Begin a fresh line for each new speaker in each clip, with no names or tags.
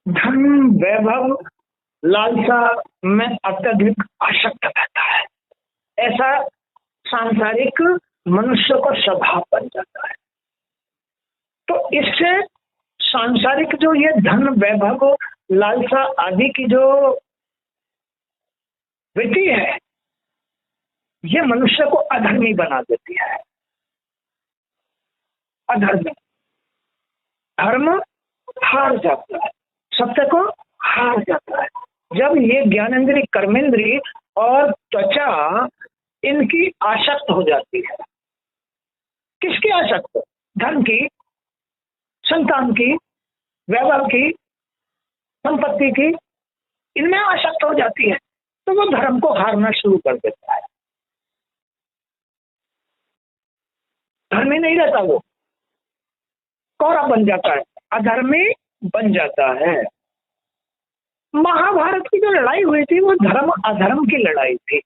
धन, वैभव, लालसा में अत्यधिक आसक्त रहता है। ऐसा सांसारिक मनुष्य का स्वभाव बन जाता है। तो इससे सांसारिक जो ये धन, वैभव, लालसा आदि की जो वृत्ति है, ये मनुष्य को अधर्मी बना देती है। अधर्मी, धर्म हार जाता है, सत्य को हार जाता है। जब ये ज्ञानेंद्रिय, कर्मेंद्रिय और त्वचा इनकी आसक्त हो जाती है। किसकी आसक्त? धन की, संतान की, वैभव की, संपत्ति की, इनमें आसक्त हो जाती है, तो वो धर्म को हारना शुरू कर देता है। धर्मी नहीं रहता, वो कौरव बन जाता है, अधर्मी बन जाता है। महाभारत की जो लड़ाई हुई थी वो धर्म अधर्म की लड़ाई थी।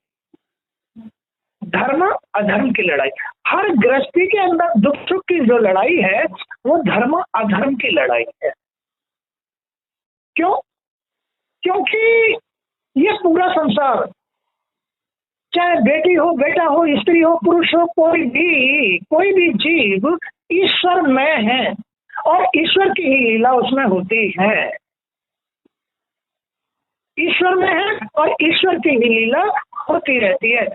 धर्म अधर्म की लड़ाई। हर गृहस्थी के अंदर दुख सुख की जो लड़ाई है वो धर्म अधर्म की लड़ाई है। क्यों? क्योंकि ये पूरा संसार, चाहे बेटी हो, बेटा हो, स्त्री हो, पुरुष हो, कोई भी जीव ईश्वर में है और ईश्वर की ही लीला उसमें होती है। ईश्वर में है और ईश्वर की ही लीला होती रहती है।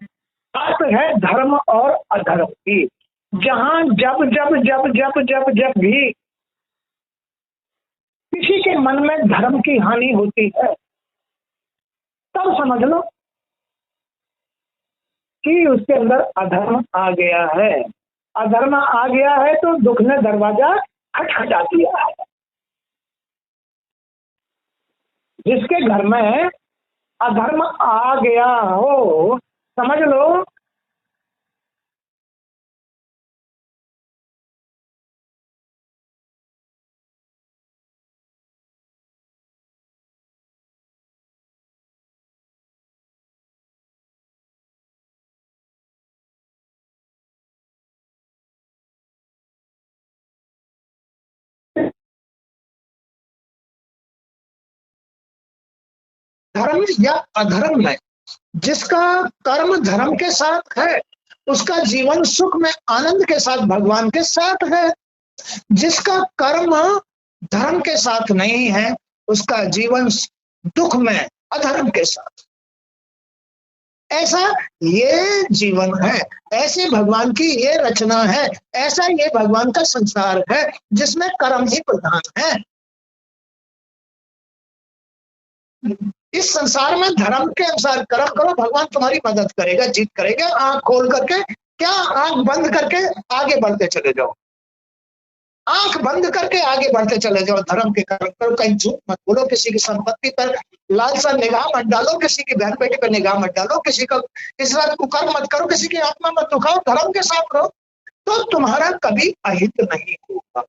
बात है धर्म और अधर्म की। जहां जब जब जब जब जब जब भी किसी के मन में धर्म की हानि होती है, तब समझ लो कि उसके अंदर अधर्म आ गया है। अधर्म आ गया है तो दुख ने दरवाजा खटखटा दिया है। जिसके घर में अधर्म आ गया हो, समझ लो धर्म या अधर्म में जिसका कर्म धर्म के साथ है उसका जीवन सुख में आनंद के साथ भगवान के साथ है। जिसका कर्म धर्म के साथ नहीं है उसका जीवन दुख में अधर्म के साथ। ऐसा ये जीवन है, ऐसे भगवान की ये रचना है, ऐसा ये भगवान का संसार है जिसमें कर्म ही प्रधान है। इस संसार में धर्म के अनुसार कर्म करो, भगवान तुम्हारी मदद करेगा, जीत करेगा। आंख खोल करके क्या, आंख बंद करके आगे बढ़ते चले जाओ, आंख बंद करके आगे बढ़ते चले जाओ। धर्म के कर्म करो, कहीं झूठ मत बोलो, किसी की संपत्ति पर लालसा निगाह मत डालो, किसी की बहन बेटी पर निगाह मत डालो, किसी साथ कुकर्म मत करो, किसी की आत्मा मत दुखाओ, धर्म के साथ रहो तो तुम्हारा कभी अहित नहीं होगा।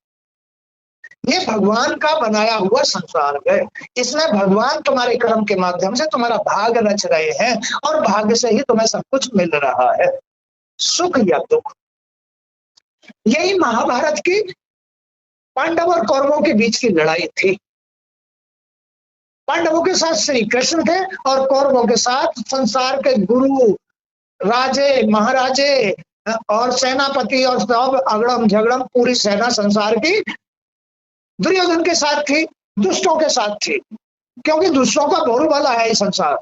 ये भगवान का बनाया हुआ संसार है। इसमें भगवान तुम्हारे कर्म के माध्यम से तुम्हारा भाग रच रहे हैं और भाग्य से ही तुम्हें सब कुछ मिल रहा है, सुख या दुख। यही महाभारत की पांडव और कौरवों के बीच की लड़ाई थी। पांडवों के साथ श्री कृष्ण थे और कौरवों के साथ संसार के गुरु, राजे, महाराजे और सेनापति और सब अगड़म झगड़म पूरी सेना संसार की दुर्योधन के साथ थी, दुष्टों के साथ थी। क्योंकि दुष्टों का बोलबाला है ये संसार।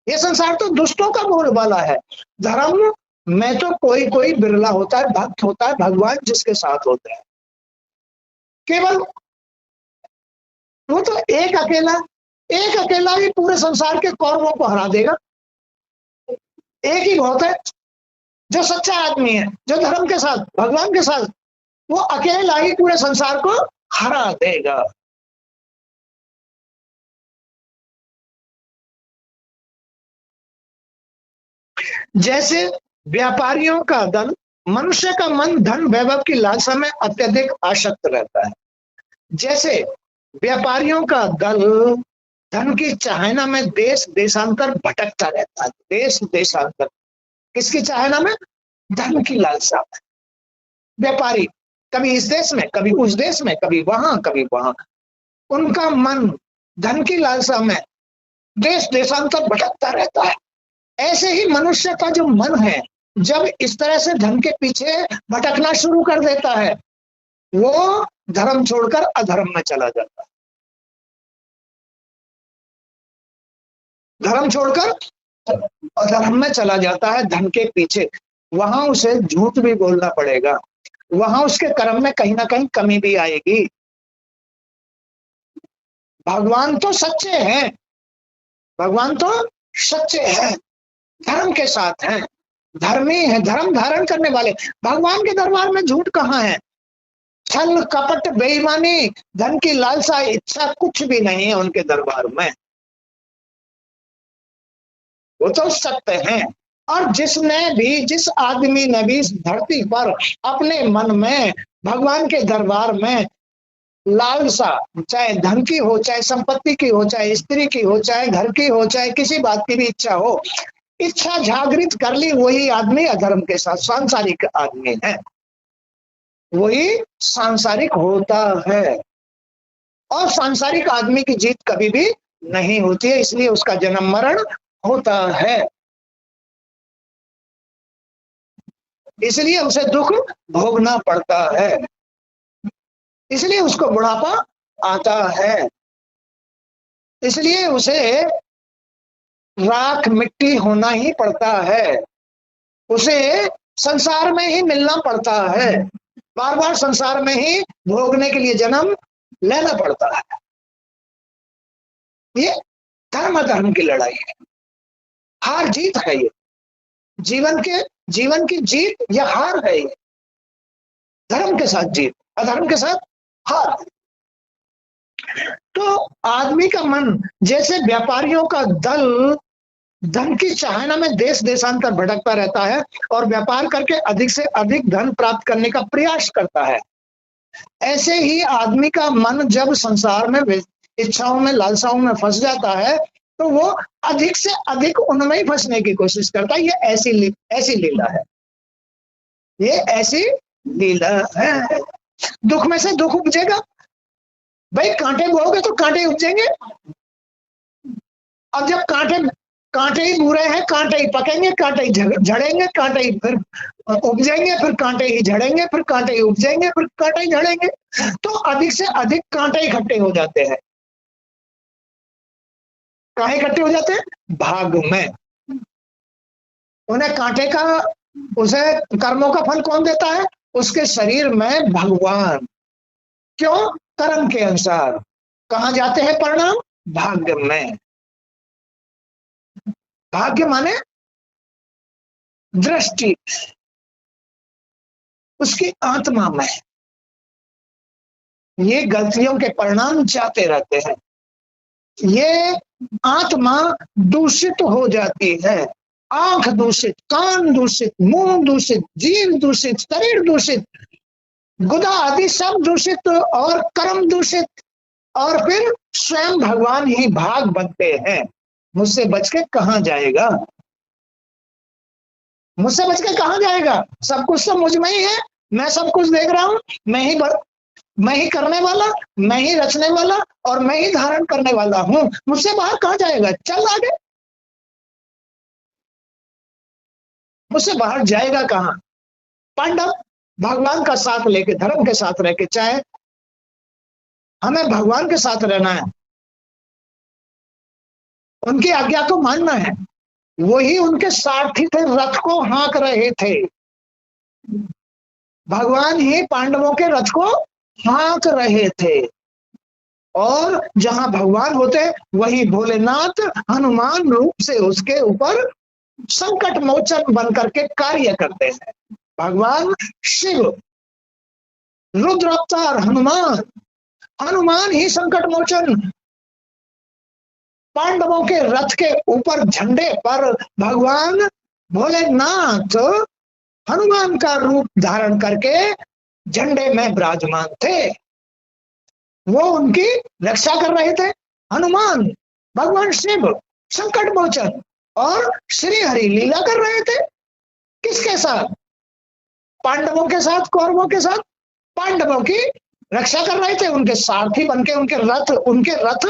ये संसार तो दुष्टों का बोलबाला है। धर्म में तो कोई कोई बिरला होता है, भक्त होता है, भगवान जिसके साथ होता है। केवल वो तो एक अकेला ही पूरे संसार के कौरवों को हरा देगा। एक ही बहुत है जो सच्चा आदमी है, जो धर्म के साथ, भगवान के साथ, वो अकेला ही पूरे संसार को हरा देगा। जैसे व्यापारियों का दल, मनुष्य का मन धन वैभव की लालसा में अत्यधिक आसक्त रहता है। जैसे व्यापारियों का दल धन की चाहना में देश देशांतर भटकता रहता है। देश देशांतर किसकी चाहना में? धन की लालसा में। व्यापारी कभी इस देश में, कभी उस देश में, कभी वहां, कभी वहां। उनका मन धन की लालसा में देश देशांतर भटकता रहता है। ऐसे ही मनुष्य का जो मन है, जब इस तरह से धन के पीछे भटकना शुरू कर देता है, वो धर्म छोड़कर अधर्म में चला जाता है। धर्म छोड़कर अधर्म में चला जाता है धन के पीछे। वहां उसे झूठ भी बोलना पड़ेगा, वहां उसके कर्म में कहीं ना कहीं कमी भी आएगी। भगवान तो सच्चे हैं, भगवान तो सच्चे हैं, धर्म के साथ हैं, धर्मी है, धर्म धारण करने वाले। भगवान के दरबार में झूठ कहाँ है? छल कपट बेईमानी धन की लालसा इच्छा कुछ भी नहीं है उनके दरबार में। वो तो सत्य हैं। और जिस आदमी ने भी इस धरती पर अपने मन में भगवान के दरबार में लालसा, चाहे धन की हो, चाहे संपत्ति की हो, चाहे स्त्री की हो, चाहे घर की हो, चाहे किसी बात की भी इच्छा हो, इच्छा जागृत कर ली, वही आदमी अधर्म के साथ सांसारिक आदमी है, वही सांसारिक होता है। और सांसारिक आदमी की जीत कभी भी नहीं होती है, इसलिए उसका जन्म मरण होता है, इसलिए उसे दुख भोगना पड़ता है, इसलिए उसको बुढ़ापा आता है, इसलिए उसे राख मिट्टी होना ही पड़ता है, उसे संसार में ही मिलना पड़ता है, बार बार संसार में ही भोगने के लिए जन्म लेना पड़ता है। ये धर्म अधर्म की लड़ाई है, हार जीत है ये, जीवन की जीत या हार है ये। धर्म के साथ जीत, अधर्म के साथ हार। तो आदमी का मन जैसे व्यापारियों का दल धन की चाहना में देश देशांतर भटकता रहता है और व्यापार करके अधिक से अधिक धन प्राप्त करने का प्रयास करता है, ऐसे ही आदमी का मन जब संसार में इच्छाओं में लालसाओं में फंस जाता है तो वो अधिक से अधिक उनमें ही फंसने की कोशिश करता है। ये ऐसी लीला है, ये ऐसी लीला है। दुख में से दुख उपजेगा, भाई कांटे बोओगे तो कांटे उपजेंगे। अब जब कांटे ही बुरे हैं, कांटे ही पकेंगे, कांटे ही झड़ेंगे, कांटे ही फिर उपजेंगे, फिर कांटे ही झड़ेंगे, फिर कांटे ही उपजेंगे, फिर कांटे ही झड़ेंगे। तो अधिक से अधिक कांटे इकट्ठे हो जाते हैं। काहे इकट्ठे हो जाते हैं? भाग में। उन्हें कांटे का, उसे कर्मों का फल कौन देता है? उसके शरीर में भगवान। क्यों? कर्म के अनुसार। कहां जाते हैं परिणाम? भाग्य में। भाग्य माने दृष्टि, उसकी आत्मा में ये गलतियों के परिणाम जाते रहते हैं। ये आत्मा दूषित हो जाती है, आंख दूषित, कान दूषित, मुंह दूषित, जीव दूषित, शरीर दूषित, गुदा आदि सब दूषित और कर्म दूषित, और फिर स्वयं भगवान ही भाग बनते हैं। मुझसे बच के कहां जाएगा? मुझसे बच के कहां जाएगा? सब कुछ तो मुझ में ही है, मैं सब कुछ देख रहा हूं, मैं ही करने वाला, मैं ही रचने वाला और मैं ही धारण करने वाला हूं। मुझसे बाहर कहां जाएगा? चल आगे। मुझसे बाहर जाएगा कहां? पांडव भगवान का साथ लेके, धर्म के साथ रह के, चाहे हमें भगवान के साथ रहना है, उनकी आज्ञा को मानना है, वही उनके सारथी थे, रथ को हाँक रहे थे। भगवान ही पांडवों के रथ को हाँक रहे थे। और जहां भगवान होते वही भोलेनाथ हनुमान रूप से उसके ऊपर संकट मोचन बन करके कार्य करते हैं। भगवान शिव, रुद्र अवतार हनुमान ही संकट मोचन। पांडवों के रथ के ऊपर झंडे पर भगवान भोलेनाथ हनुमान का रूप धारण करके झंडे में विराजमान थे। वो उनकी रक्षा कर रहे थे। हनुमान, भगवान शिव संकट मोचन और श्री हरि लीला कर रहे थे। किसके साथ? पांडवों के साथ, कौरवों के साथ। पांडवों की रक्षा कर रहे थे, उनके सारथी बनके, उनके रथ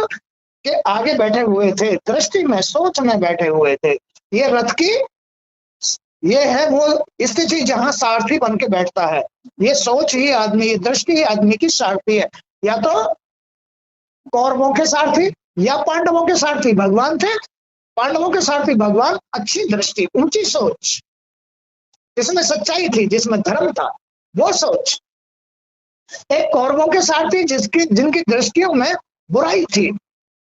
के आगे बैठे हुए थे, दृष्टि में, सोच में बैठे हुए थे। ये रथ की, ये है वो स्थिति जहां सारथी बन के बैठता है। ये सोच ही आदमी, दृष्टि ही आदमी की सारथी है। या तो कौरवों के सारथी या पांडवों के सारथी भगवान थे। पांडवों के सारथी भगवान, अच्छी दृष्टि, ऊंची सोच, जिसमें सच्चाई थी, जिसमें धर्म था, वो सोच। एक कौरवों के सारथी जिनकी दृष्टियों में बुराई थी,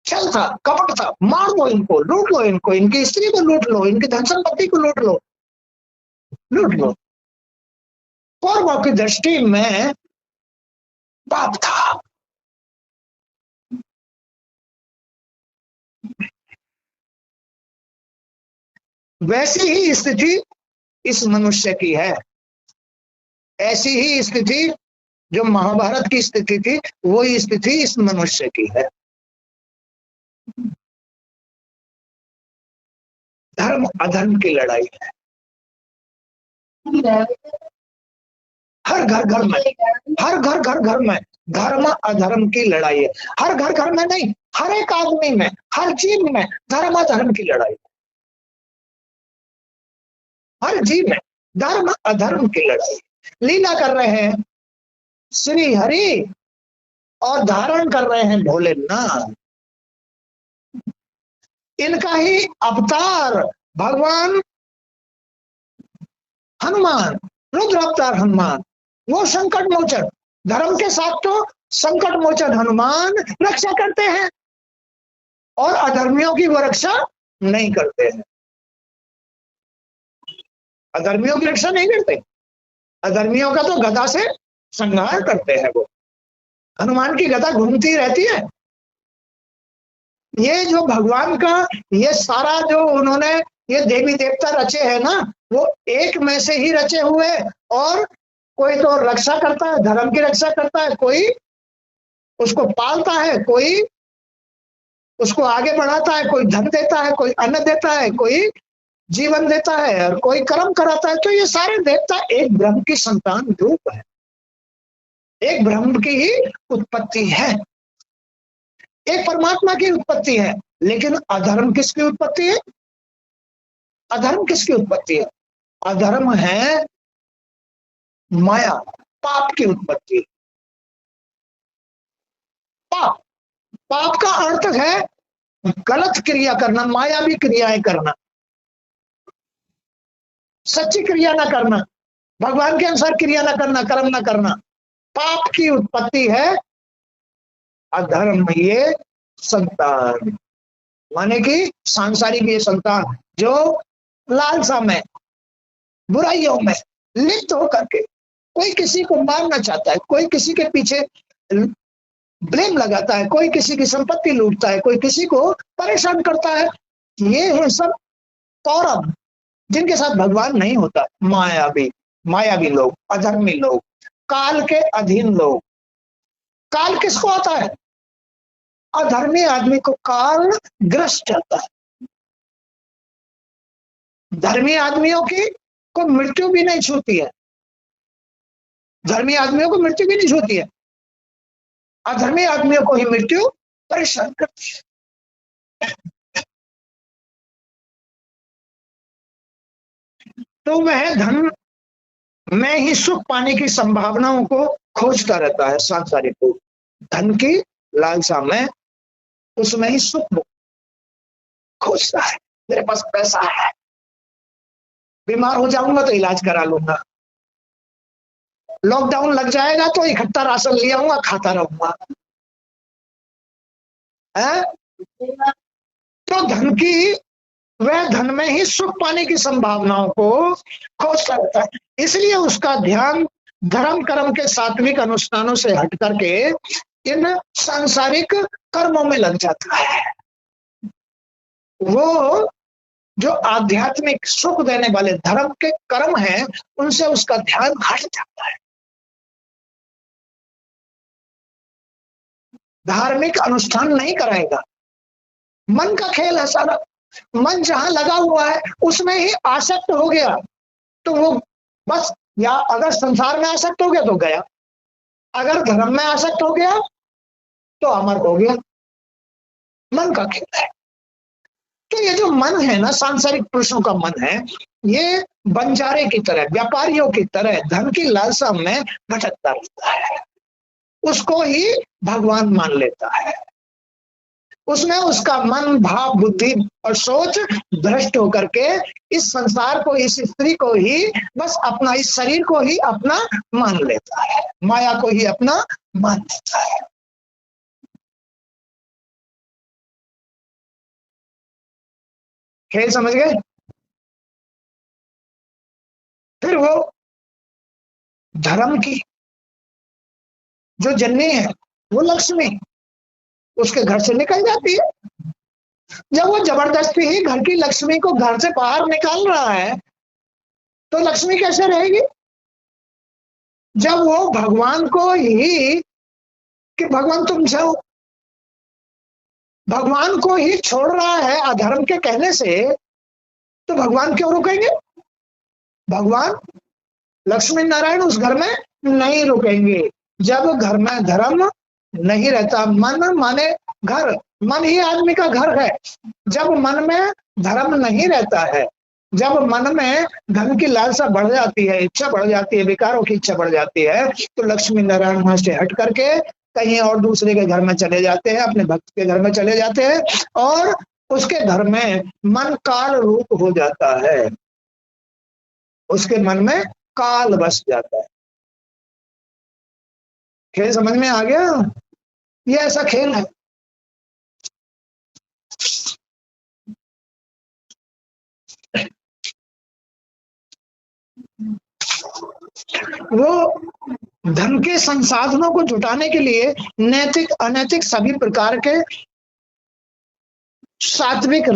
छल था, कपट था, मार दो इनको, लूट लो इनको, इनकी स्त्री को लूट लो, इनकी धन संपत्ति को लूट लो, लूट लो। कौरवों की दृष्टि में पाप था। वैसी ही स्थिति इस मनुष्य की है। ऐसी ही स्थिति जो महाभारत की स्थिति थी, वही स्थिति इस मनुष्य की है। धर्म अधर्म की लड़ाई है। हर घर घर में, हर घर घर में धर्म अधर्म की लड़ाई है। हर घर घर में नहीं, हर एक आदमी में, हर जीव में धर्म अधर्म की लड़ाई है। हर जीव में धर्म अधर्म की लड़ाई। लीला कर रहे हैं श्री हरि और धारण कर रहे हैं भोलेनाथ। इनका ही अवतार भगवान हनुमान, रुद्र अवतार हनुमान, वो संकट मोचन। धर्म के साथ तो संकट मोचन हनुमान रक्षा करते हैं और अधर्मियों की वो रक्षा नहीं करते हैं। अधर्मियों की रक्षा नहीं करते, अधर्मियों का तो गदा से संहार करते हैं। वो हनुमान की गदा घूमती रहती है। ये जो भगवान का ये सारा जो उन्होंने ये देवी देवता रचे हैं ना, वो एक में से ही रचे हुए। और कोई तो रक्षा करता है, धर्म की रक्षा करता है, कोई उसको पालता है, कोई उसको आगे बढ़ाता है, कोई धन देता है, कोई अन्न देता है, कोई जीवन देता है, और कोई कर्म कराता है। तो ये सारे देवता एक ब्रह्म की संतान रूप है, एक ब्रह्म की ही उत्पत्ति है, एक परमात्मा की उत्पत्ति है। लेकिन अधर्म किसकी उत्पत्ति है? अधर्म किसकी उत्पत्ति है? अधर्म है माया, पाप की उत्पत्ति। पाप, पाप का अर्थ है गलत क्रिया करना, मायावी क्रियाएं करना, सच्ची क्रिया ना करना, भगवान के अनुसार क्रिया ना करना, कर्म ना करना। पाप की उत्पत्ति है अधर्म। ये संतान माने कि सांसारिक ये संतान जो लालसा में, बुराइयों में लिप्त होकर के कोई किसी को मारना चाहता है, कोई किसी के पीछे ब्लेम लगाता है, कोई किसी की संपत्ति लूटता है, कोई किसी को परेशान करता है। ये है सब कौरव, जिनके साथ भगवान नहीं होता। मायावी, मायावी लोग, अधर्मी लोग, काल के अधीन लोग। काल किसको आता है? अधर्मी आदमी को काल ग्रस्त जाता है। धर्मी आदमियों की को मृत्यु भी नहीं छूती है, धर्मी आदमियों को मृत्यु भी नहीं छूती है, अधर्मी आदमियों को ही मृत्यु परेशान करती है। तो वह धन में ही सुख पाने की संभावनाओं को खोजता रहता है। सांसारिक को धन की लालसा में, उसमें ही सुख खोजता है। मेरे पास पैसा है, बीमार हो जाऊंगा तो इलाज करा लूंगा, लॉकडाउन लग जाएगा तो इकट्ठा राशन ले आऊंगा, खाता रहूंगा। तो धन की, वह धन में ही सुख पाने की संभावनाओं को खोजता रहता है। इसलिए उसका ध्यान धर्म कर्म के सात्विक अनुष्ठानों से हट करके इन सांसारिक कर्मों में लग जाता है। वो जो आध्यात्मिक सुख देने वाले धर्म के कर्म हैं, उनसे उसका ध्यान हट जाता है। धार्मिक अनुष्ठान नहीं कराएगा। मन का खेल है सारा। मन जहां लगा हुआ है उसमें ही आसक्त हो गया तो वो बस, या अगर संसार में आसक्त हो गया तो गया, अगर धर्म में आसक्त हो गया तो अमर हो गया। मन का खेल है। तो ये जो मन है ना, सांसारिक पुरुषों का मन है, ये बंजारे की तरह, व्यापारियों की तरह धन की लालसा में भटकता रहता है। उसको ही भगवान मान लेता है। उसमें उसका मन, भाव, बुद्धि और सोच भ्रष्ट होकर के इस संसार को, इस स्त्री को ही बस अपना, इस शरीर को ही अपना मान लेता है, माया को ही अपना मान लेता है। खेल समझ गए? फिर वो धर्म की जो जननी है, वो लक्ष्मी उसके घर से निकल जाती है। जब वो जबरदस्ती ही घर की लक्ष्मी को घर से बाहर निकाल रहा है, तो लक्ष्मी कैसे रहेगी? जब वो भगवान को ही, कि भगवान तुमसे, भगवान को ही छोड़ रहा है अधर्म के कहने से, तो भगवान क्यों रुकेंगे? भगवान लक्ष्मी नारायण उस घर में नहीं रुकेंगे। जब घर में धर्म नहीं रहता, मन माने घर, मन ही आदमी का घर है। जब मन में धर्म नहीं रहता है, जब मन में धन की लालसा बढ़ जाती है, इच्छा बढ़ जाती है, विकारों की इच्छा बढ़ जाती है, तो लक्ष्मी नारायण वहां से हट करके कहीं और दूसरे के घर में चले जाते हैं, अपने भक्त के घर में चले जाते हैं, और उसके घर में मन काल रूप हो जाता है। उसके मन में काल बस जाता है। खेल समझ में आ गया? ये ऐसा खेल है। वो धन के संसाधनों को जुटाने के लिए नैतिक, अनैतिक सभी प्रकार के सात्विक,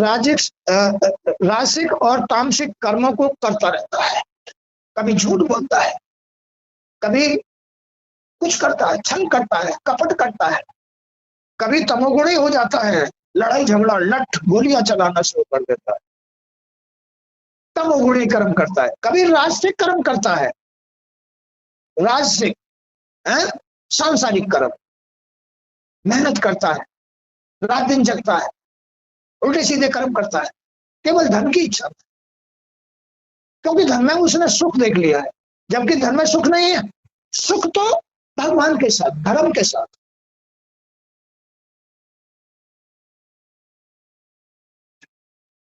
रासिक और तामसिक कर्मों को करता रहता है। कभी झूठ बोलता है, कभी कुछ करता है, छल करता है, कपट करता है, कभी तमोगुणी हो जाता है, लड़ाई झगड़ा, लठ गोलियां चलाना शुरू कर देता है, तमोगुणी कर्म करता है। कभी राजसिक कर्म करता है, राजसिक सांसारिक कर्म, मेहनत करता है, रात दिन जगता है, उल्टे सीधे कर्म करता है, केवल धन की इच्छा, क्योंकि धन में उसने सुख देख लिया है। जबकि धन में सुख नहीं है, सुख तो भगवान के साथ, धर्म के साथ।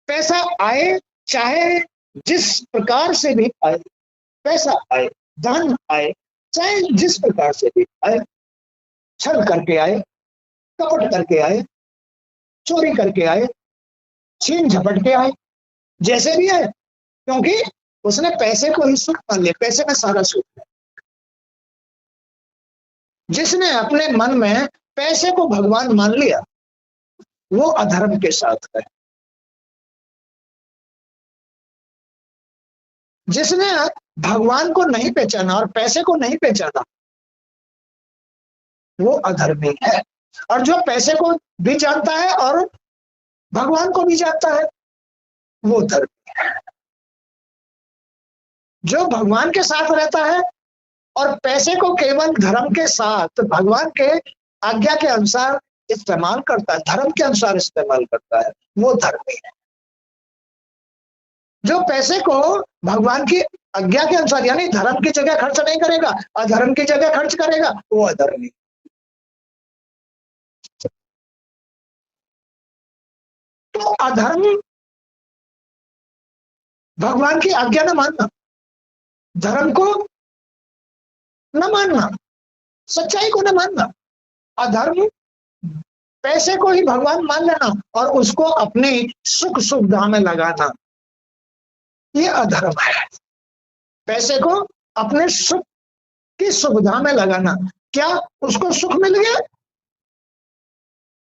पैसा आए, चाहे जिस प्रकार से भी आए, पैसा आए, धन आए, चाहे जिस प्रकार से भी आए, छल करके आए, कपट करके आए, चोरी करके आए, छीन झपट के आए, जैसे भी आए, क्योंकि उसने पैसे को ही सुख मान लिया। पैसे में सारा सुख है। जिसने अपने मन में पैसे को भगवान मान लिया, वो अधर्म के साथ है। जिसने भगवान को नहीं पहचाना और पैसे को नहीं पहचाना, वो अधर्मी है। और जो पैसे को भी जानता है और भगवान को भी जानता है, वो धर्मी है। जो भगवान के साथ रहता है और पैसे को केवल धर्म के साथ, भगवान के आज्ञा के अनुसार इस्तेमाल करता है, धर्म के अनुसार इस्तेमाल करता है, वो धर्मी है। जो पैसे को भगवान की आज्ञा के अनुसार, यानी धर्म की जगह खर्च नहीं करेगा, अधर्म की जगह खर्च करेगा, वो अधर्मी। तो अधर्म भगवान की आज्ञा न मानना, धर्म को न मानना, सच्चाई को न मानना, अधर्म पैसे को ही भगवान मान लेना और उसको अपने सुख सुविधा में लगाना, ये अधर्म है। पैसे को अपने सुख की सुविधा में लगाना, क्या उसको सुख मिल गया?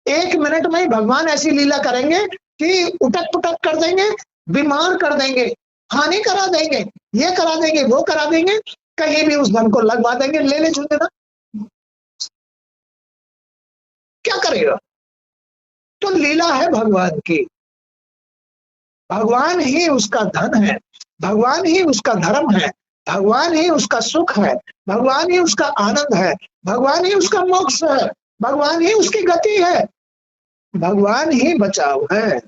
1 मिनट में ही भगवान ऐसी लीला करेंगे कि उटक पुटक कर देंगे, बीमार कर देंगे, हानि करा देंगे, ये करा देंगे, वो करा देंगे, कहीं भी उस धन को लगवा देंगे, ले ले छूटे ना, क्या करेगा? तो लीला है भगवान की। भगवान ही उसका धन है, भगवान ही उसका धर्म है, भगवान ही उसका सुख है, भगवान ही उसका आनंद है, भगवान ही उसका मोक्ष है, भगवान ही उसकी गति है। भगवान ही बचाव है।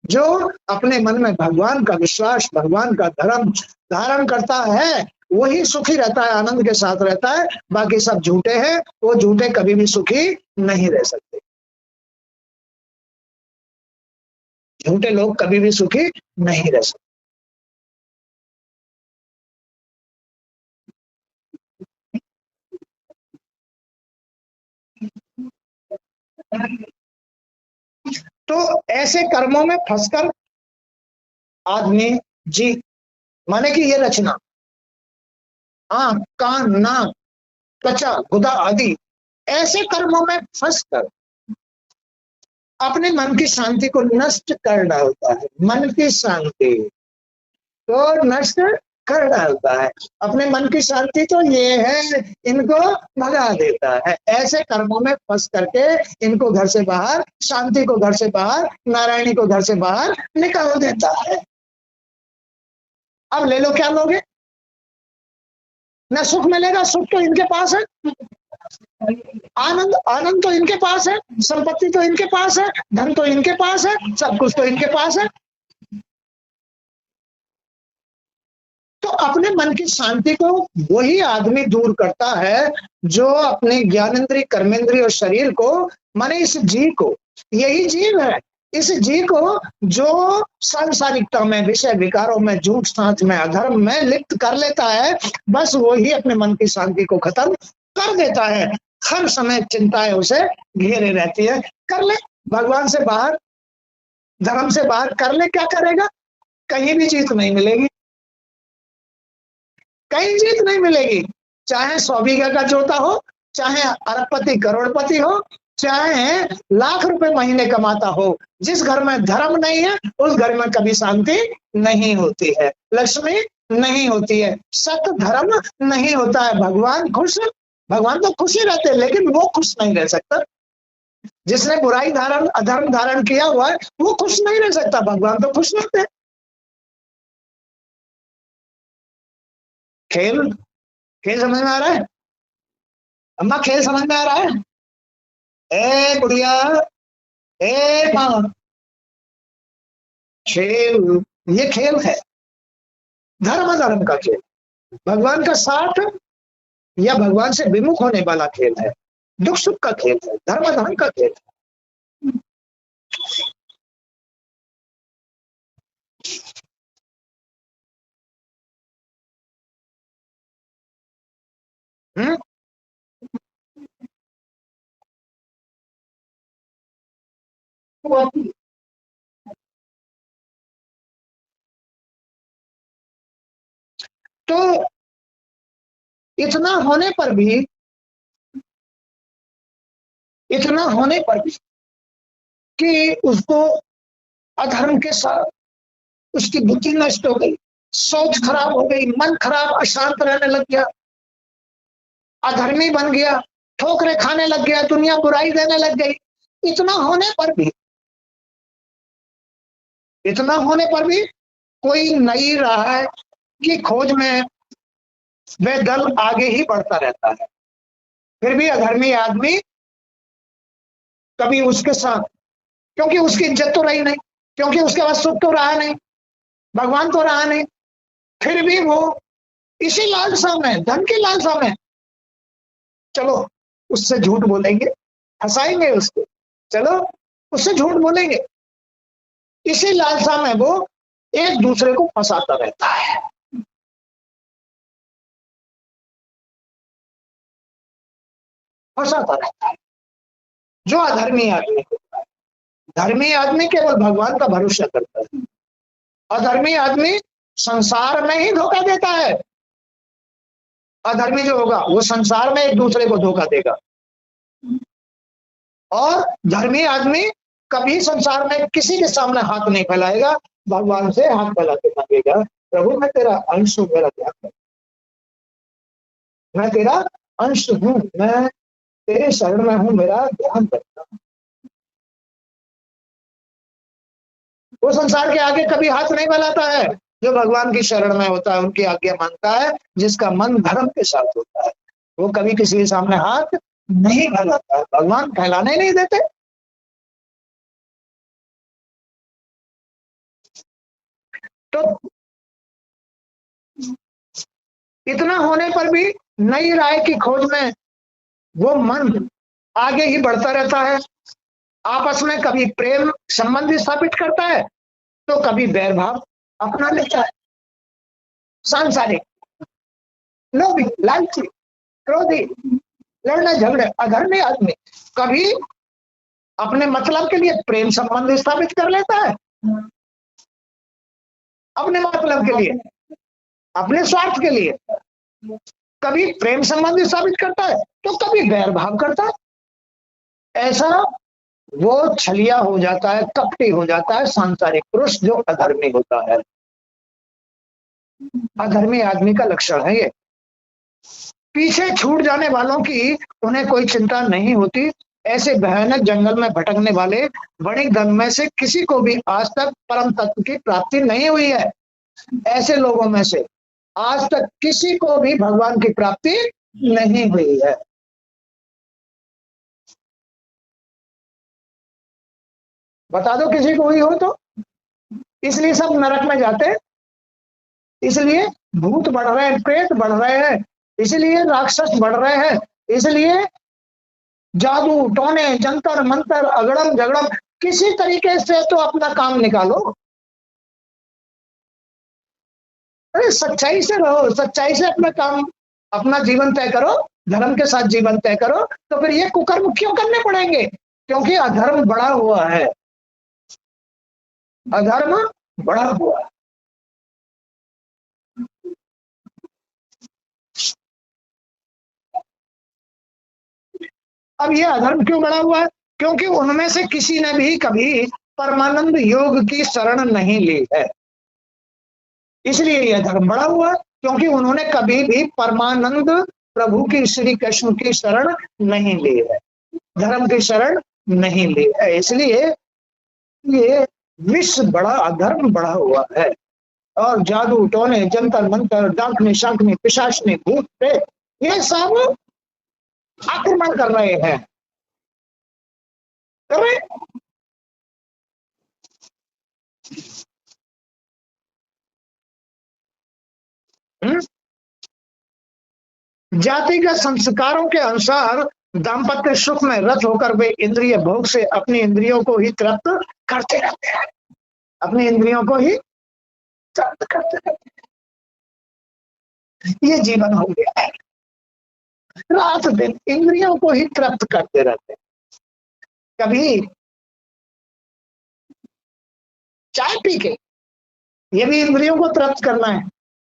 जो अपने मन में भगवान का विश्वास, भगवान का धर्म धारण करता है, वही सुखी रहता है, आनंद के साथ रहता है। बाकी सब झूठे हैं, वो झूठे कभी भी सुखी नहीं रह सकते। झूठे लोग कभी भी सुखी नहीं रह सकते। तो ऐसे कर्मों में फंसकर आदमी जी, माने कि ये रचना, आंख, कान, नाक, त्वचा, गुदा आदि ऐसे कर्मों में फंसकर अपने मन की शांति को नष्ट कर डालता है। मन की शांति तो नष्ट कर डालता है। अपने मन की शांति तो ये है, इनको भगा देता है। ऐसे कर्मों में फंस करके इनको घर से बाहर, शांति को घर से बाहर, नारायणी को घर से बाहर निकाल देता है। अब ले लो, क्या लोगे? न सुख मिलेगा, सुख तो इनके पास है, आनंद आनंद तो इनके पास है, संपत्ति तो इनके पास है, धन तो इनके पास है, सब कुछ तो इनके पास है। तो अपने मन की शांति को वही आदमी दूर करता है जो अपने ज्ञानेंद्रिय, कर्मेंद्रिय और शरीर को, माने इस जीव को, यही जीव है, इस जीव को जो सांसारिकता में, विषय विकारों में, झूठ साँच में, अधर्म में लिप्त कर लेता है, बस वही अपने मन की शांति को खत्म कर देता है। हर समय चिंताएं उसे घेरे रहती है। कर ले, भगवान से बाहर, धर्म से बाहर कर ले, क्या करेगा? कहीं भी जीत नहीं मिलेगी, कहीं जीत नहीं मिलेगी। चाहे 100 बीघा का जोता हो, चाहे अरबपति करोड़पति हो, चाहे लाख रुपए महीने कमाता हो, जिस घर में धर्म नहीं है उस घर में कभी शांति नहीं होती है, लक्ष्मी नहीं होती है, सत्य धर्म नहीं होता है। भगवान खुश, भगवान तो खुश ही रहते हैं, लेकिन वो खुश नहीं रह सकता। जिसने बुराई धारण, अधर्म धारण किया हुआ है, वो खुश नहीं रह सकता। भगवान तो खुश रहते हैं। खेल, खेल समझ में आ रहा है? अम्मा, खेल समझ में आ रहा है? ए बुढ़िया, ए मां, खेल, ये खेल है, धर्म धर्म का खेल, भगवान का साथ या भगवान से विमुख होने वाला खेल है, दुख सुख का खेल है, धर्म धर्म का खेल है। तो इतना होने पर भी, इतना होने पर भी कि उसको अधर्म के साथ उसकी बुद्धि नष्ट हो गई, सोच खराब हो गई, मन खराब, अशांत रहने लग गया, अधर्मी बन गया, ठोकरें खाने लग गया, दुनिया बुराई देने लग गई। इतना होने पर भी, इतना होने पर भी कोई नई राह की खोज में वह दल आगे ही बढ़ता रहता है। फिर भी अधर्मी आदमी कभी उसके साथ, क्योंकि उसकी इज्जत तो रही नहीं, क्योंकि उसके पास सुख तो रहा नहीं, भगवान तो रहा नहीं, फिर भी वो इसी लालसा में, धन की लालसा में, चलो उससे झूठ बोलेंगे, फंसाएंगे उसको, चलो उससे झूठ बोलेंगे, इसी लालसा में वो एक दूसरे को फंसाता रहता है। फंसाता रहता है जो अधर्मी आदमी होता है। धर्मी आदमी केवल भगवान का भरोसा करता है, अधर्मी आदमी संसार में ही धोखा देता है। अधर्मी जो होगा वो संसार में एक दूसरे को धोखा देगा, और धर्मी आदमी कभी संसार में किसी के सामने हाथ नहीं फैलाएगा, भगवान से हाथ फैला के मांगेगा, प्रभु मैं तेरा अंश हूं, मेरा ध्यान रख, मैं तेरा अंश हूं, मैं तेरे शरण में हूं, मेरा ध्यान रखना। वो संसार के आगे कभी हाथ नहीं फैलाता है। जो भगवान की शरण में होता है, उनकी आज्ञा मानता है, जिसका मन धर्म के साथ होता है, वो कभी किसी के सामने हाथ नहीं फैलाता है, भगवान फैलाने नहीं देते। तो इतना होने पर भी नई राय की खोज में वो मन आगे ही बढ़ता रहता है। आपस में कभी प्रेम संबंध स्थापित करता है तो कभी बैर भाव अपना लेता है। सांसारिक, लोभी, लालची, क्रोधी, लड़ने झगड़े, अधर्मी आदमी कभी अपने मतलब के लिए प्रेम संबंध स्थापित कर लेता है, अपने मतलब के लिए, अपने स्वार्थ के लिए कभी प्रेम संबंध स्थापित करता है तो कभी बैर भाव करता है। ऐसा वो छलिया हो जाता है, कपटी हो जाता है सांसारिक पुरुष जो अधर्मी होता है। अधर्मी आदमी का लक्षण है ये। पीछे छूट जाने वालों की उन्हें कोई चिंता नहीं होती। ऐसे भयानक जंगल में भटकने वाले वणिक धर्म में से किसी को भी आज तक परम तत्व की प्राप्ति नहीं हुई है। ऐसे लोगों में से आज तक किसी को भी भगवान की प्राप्ति नहीं हुई है। बता दो किसी को हुई हो तो। इसलिए सब नरक में जाते हैं, इसलिए भूत बढ़ रहे हैं, प्रेत बढ़ रहे हैं, इसलिए राक्षस बढ़ रहे हैं, इसलिए जादू टोने जंतर मंतर अगड़म झगड़म किसी तरीके से तो अपना काम निकालो। अरे सच्चाई से रहो, सच्चाई से अपना काम, अपना जीवन तय करो, धर्म के साथ जीवन तय करो। तो फिर ये कुकर्म क्यों करने पड़ेंगे? क्योंकि अधर्म बढ़ा हुआ है, अधर्म बढ़ा हुआ है। अब ये अधर्म क्यों बढ़ा हुआ है? क्योंकि उनमें से किसी ने भी कभी परमानंद योग की शरण नहीं ली है, इसलिए यह धर्म बढ़ा हुआ है। क्योंकि उन्होंने कभी भी परमानंद प्रभु की, श्री कृष्ण की शरण नहीं ली है, धर्म की शरण नहीं ली है, इसलिए ये विश्व बड़ा अधर्म बढ़ा हुआ है। और जादू टोने जंतर मंतर डाकनी शाकनी पिशाचनी भूत पे ये सब आक्रमण कर रहे हैं, कर रहे। जातिगत संस्कारों के अनुसार दाम्पत्य सुख में रत होकर वे इंद्रिय भोग से अपनी इंद्रियों को ही तृप्त करते रहते हैं, अपनी इंद्रियों को ही तृप्त करते रहते हैं। ये जीवन हो गया है, रात दिन इंद्रियों को ही तृप्त करते रहते हैं। कभी चाय पी के, ये भी इंद्रियों को तृप्त करना है,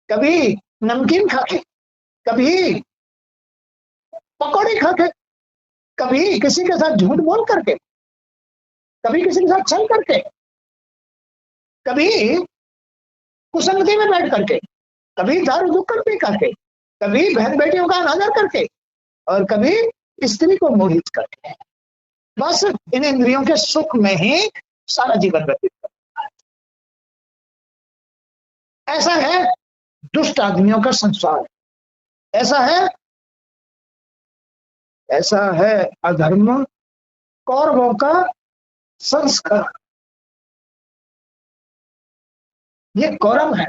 कभी नमकीन खा के, कभी पकौड़े खा के, कभी किसी के साथ झूठ बोल करके, कभी किसी के साथ छल करके, कभी कुसंगति में बैठ करके, कभी दारू दुक्कड़ पी करके, कभी बहन बेटियों का अनादर करके, और कभी स्त्री को मोहित करके। बस इन इंद्रियों के सुख में ही सारा जीवन व्यतीत करता है। ऐसा है दुष्ट आदमियों का संसार, ऐसा है अधर्म कौरवों का संस्कार। ये कौरव है।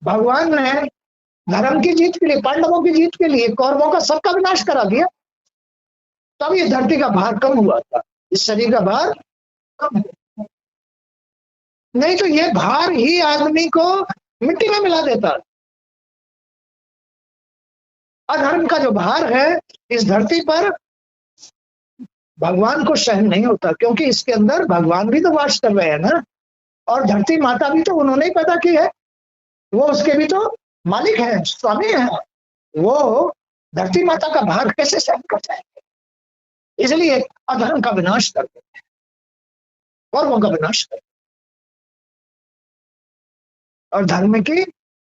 भगवान ने धर्म की जीत के लिए, पांडवों की जीत के लिए कौरवों का सबका विनाश करा दिया, तब ये धरती का भार कम हुआ था, इस शरीर का भार कम हुआ। नहीं तो ये भार ही आदमी को मिट्टी में मिला देता। अधर्म का जो भार है इस धरती पर भगवान को सहन नहीं होता, क्योंकि इसके अंदर भगवान भी तो वास कर रहे हैं ना, और धरती माता भी तो उन्होंने ही पैदा की है, वो उसके भी तो मालिक है, स्वामी है। वो धरती माता का भार कैसे सहन कर जाएंगे? इसलिए अधर्म का विनाश कर देते हैं, कौरवों का विनाश कर देते और धर्म की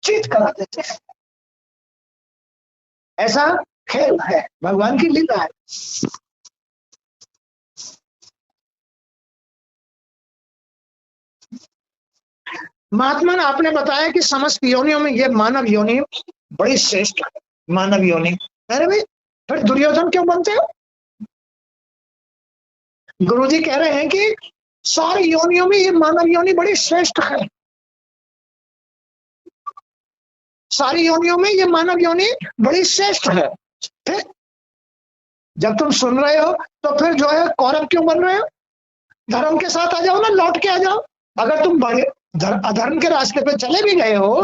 जीत करा देते हैं। ऐसा खेल है, भगवान की लीला है। महात्मा ने आपने बताया कि समस्त योनियों में ये मानव योनि बड़ी श्रेष्ठ है। मानव योनि, अरे भाई फिर दुर्योधन क्यों बनते हो? गुरुजी कह रहे हैं कि सारी योनियों में ये मानव योनि बड़ी श्रेष्ठ है। सारी योनियों में ये मानव योनि बड़ी श्रेष्ठ है। फिर जब तुम सुन रहे हो तो फिर जो है कौरव क्यों बन रहे हो? धर्म के साथ आ जाओ ना, लौट के आ जाओ। अगर तुम बड़े अधर्म के रास्ते पे चले भी गए हो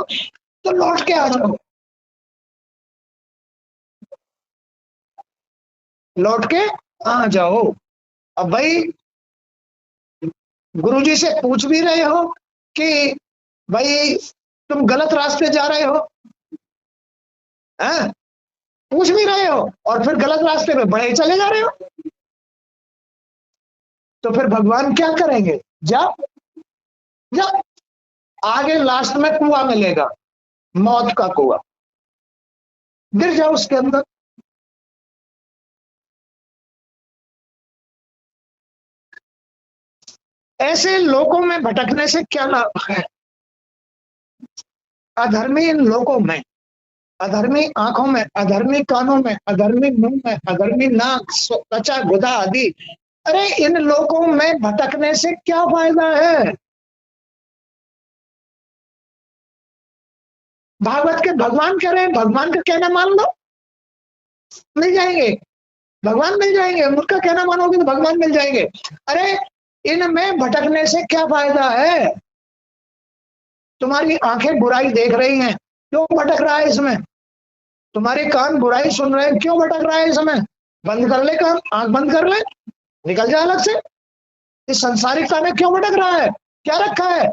तो लौट के आ जाओ, लौट के आ जाओ। अब भाई गुरुजी से पूछ भी रहे हो कि भाई तुम गलत रास्ते जा रहे हो, हैं? पूछ भी रहे हो और फिर गलत रास्ते में बढ़े चले जा रहे हो, तो फिर भगवान क्या करेंगे? जाओ जाओ, आगे लास्ट में कुआं मिलेगा, मौत का कुआं, गिर जाओ उसके अंदर। ऐसे लोगों में भटकने से क्या लाभ है? अधर्मी लोगों में, अधर्मी आंखों में, अधर्मी कानों में, अधर्मी मुंह में, अधर्मी नाक, त्वचा, गुदा आदि, अरे इन लोगों में भटकने से क्या फायदा है? भागवत के भगवान कह रहे हैं, भगवान का कहना मान लो, मिल जाएंगे भगवान, मिल जाएंगे। उनका कहना मानोगे तो भगवान मिल जाएंगे। अरे इनमें भटकने से क्या फायदा है? तुम्हारी आंखें बुराई देख रही हैं, क्यों भटक रहा है इसमें? तुम्हारे कान बुराई सुन रहे हैं, क्यों भटक रहा है इसमें? बंद कर ले कान, आंख बंद कर ले, निकल जा अलग से। इस संसारिकता में क्यों भटक रहा है? क्या रखा है?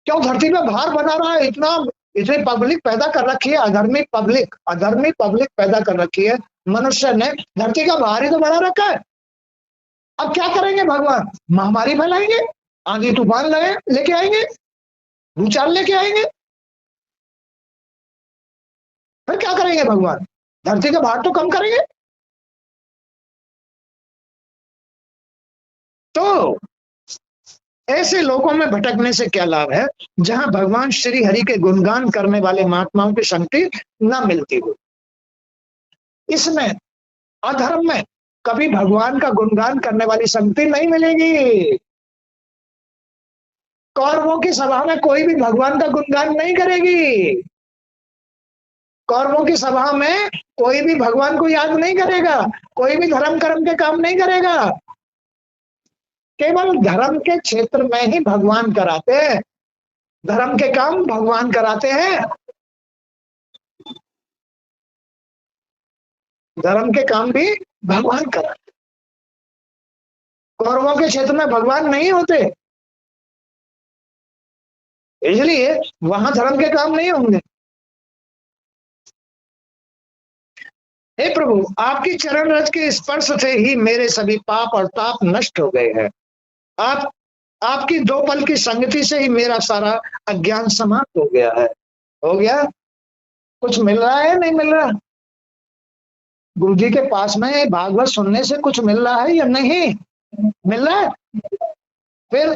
क्यों धरती पे भार बना रहा है? इतना इतनी पब्लिक पैदा कर रखी है, अधर्मी पब्लिक पैदा कर रखी है मनुष्य ने, धरती का भार ही तो बढ़ा रखा है। अब क्या करेंगे भगवान? महामारी फैलाएंगे, आंधी तूफान लगे लेके आएंगे, भूचाल लेके आएंगे। फिर क्या करेंगे भगवान? धरती का भार तो कम करेंगे। तो ऐसे लोगों में भटकने से क्या लाभ है जहां भगवान श्री हरि के गुणगान करने वाले महात्माओं की संगति न मिलती हो। इसमें अधर्म में कभी भगवान का गुणगान करने वाली संगति नहीं मिलेगी। कौरवों की सभा में कोई भी भगवान का गुणगान नहीं करेगी। कौरवों की सभा में कोई भी भगवान को याद नहीं करेगा, कोई भी धर्म कर्म के काम नहीं करेगा। केवल धर्म के क्षेत्र में ही भगवान कराते हैं, धर्म के काम भगवान कराते हैं, धर्म के काम भी भगवान कराते। कौरवों के क्षेत्र में भगवान नहीं होते, इसलिए वहां धर्म के काम नहीं होंगे। हे प्रभु, आपकी चरण रज के स्पर्श से ही मेरे सभी पाप और ताप नष्ट हो गए हैं। आपकी दो पल की संगति से ही मेरा सारा अज्ञान समाप्त हो गया है। हो गया? कुछ मिल रहा है नहीं मिल रहा? गुरु जी के पास में भागवत सुनने से कुछ मिल रहा है या नहीं मिल रहा है? फिर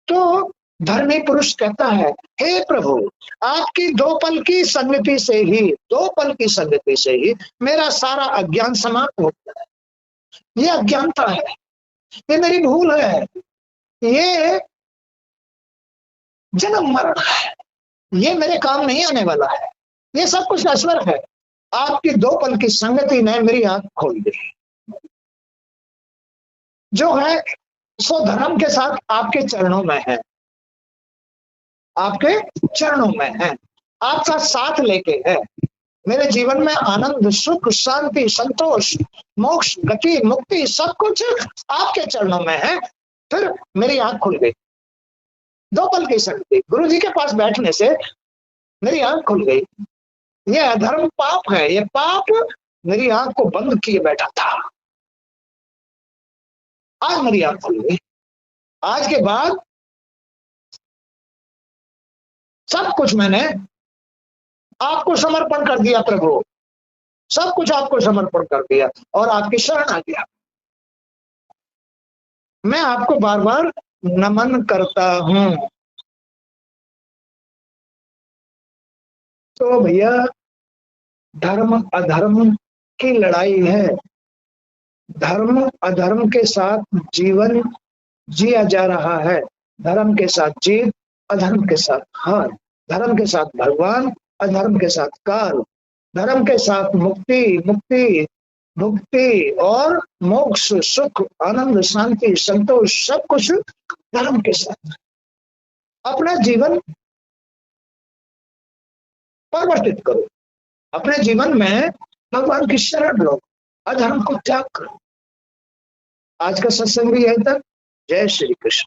तो धर्मी पुरुष कहता है, हे प्रभु, आपकी दो पल की संगति से ही, दो पल की संगति से ही मेरा सारा अज्ञान समाप्त हो गया है। ये अज्ञानता है, ये मेरी भूल है, ये जन्म मरण है, ये मेरे काम नहीं आने वाला है, ये सब कुछ नश्वर है। आपकी दो पल की संगति ने मेरी आंख खोल दी। जो है सो धर्म के साथ आपके चरणों में है, आपके चरणों में है, आपका साथ लेके है। मेरे जीवन में आनंद, सुख, शांति, संतोष, मोक्ष, गति, मुक्ति सब कुछ आपके चरणों में है। फिर मेरी आंख खुल गई, दो पल की संगति गुरु जी के पास बैठने से मेरी आंख खुल गई। ये अधर्म पाप है, ये पाप मेरी आंख को बंद किए बैठा था, आज मेरी आंख खुल गई। आज के बाद सब कुछ मैंने आपको समर्पण कर दिया प्रभु, सब कुछ आपको समर्पण कर दिया और आपकी शरण आ गया। मैं आपको बार बार नमन करता हूं। तो भैया धर्म अधर्म की लड़ाई है। धर्म अधर्म के साथ जीवन जिया जा रहा है। धर्म के साथ जीत, अधर्म के साथ हार। धर्म के साथ भगवान, अधर्म के साथ काल। धर्म के साथ मुक्ति, मुक्ति, भुक्ति और मोक्ष, सुख, आनंद, शांति, संतोष, सब कुछ धर्म के साथ। अपना जीवन परिवर्तित करो, अपने जीवन में भगवान की शरण लो, अधर्म को त्याग करो। आज का सत्संग भी यही तक। जय श्री कृष्ण।